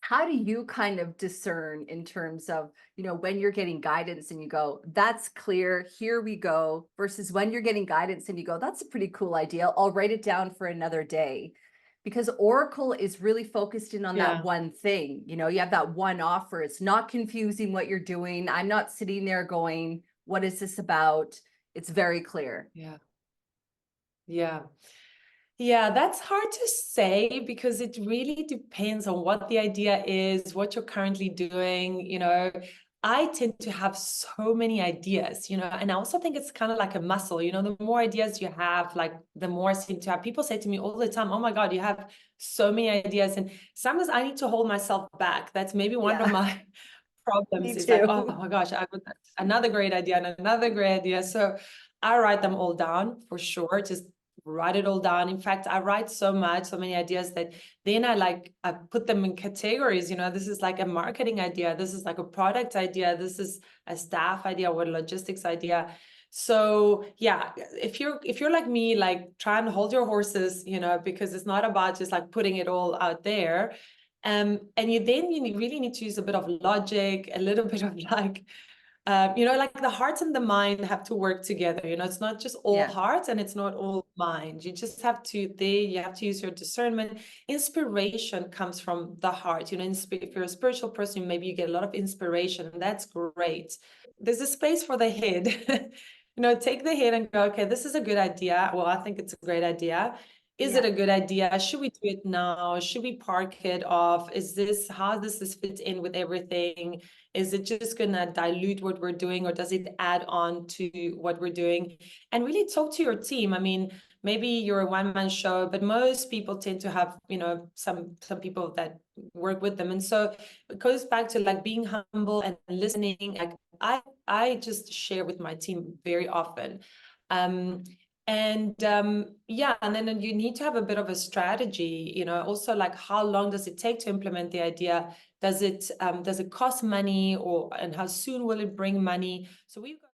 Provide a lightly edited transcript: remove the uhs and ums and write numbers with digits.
how do you kind of discern in terms of, when you're getting guidance and you go, that's clear, here we go, versus when you're getting guidance and you go, that's a pretty cool idea, I'll write it down for another day? Because Oracle is really focused in on that one thing. You have that one offer. It's not confusing what you're doing. I'm not sitting there going, what is this about? It's very clear. Yeah. Yeah. Yeah, that's hard to say because it really depends on what the idea is, what you're currently doing. I tend to have so many ideas, and I also think it's kind of like a muscle, the more ideas you have, like the more I seem to have. People say to me all the time, oh my God, you have so many ideas. And sometimes I need to hold myself back. That's maybe one of my problems is like, oh my gosh, I would another great idea and another great idea. So I write them all down for sure. Just write it all down. In fact, I write so many ideas that then I put them in categories. This is like a marketing idea. This is like a product idea. This is a staff idea or a logistics idea. So yeah, if you're like me, like try and hold your horses, because it's not about just like putting it all out there. And you really need to use a bit of logic, a little bit of like, like the heart and the mind have to work together. It's not just all heart and it's not all mind. You just have to, you have to use your discernment. Inspiration comes from the heart. If you're a spiritual person, maybe you get a lot of inspiration, and that's great. There's a space for the head. Take the head and go, okay, this is a good idea. Well, I think it's a great idea. Is it a good idea? Should we do it now? Should we park it off? How does this fit in with everything? Is it just going to dilute what we're doing, or does it add on to what we're doing? And really talk to your team. I mean, maybe you're a one-man show, but most people tend to have, some people that work with them. And so it goes back to like being humble and listening. Like I just share with my team very often. And then you need to have a bit of a strategy, also like how long does it take to implement the idea? Does it cost money, and how soon will it bring money? So we've got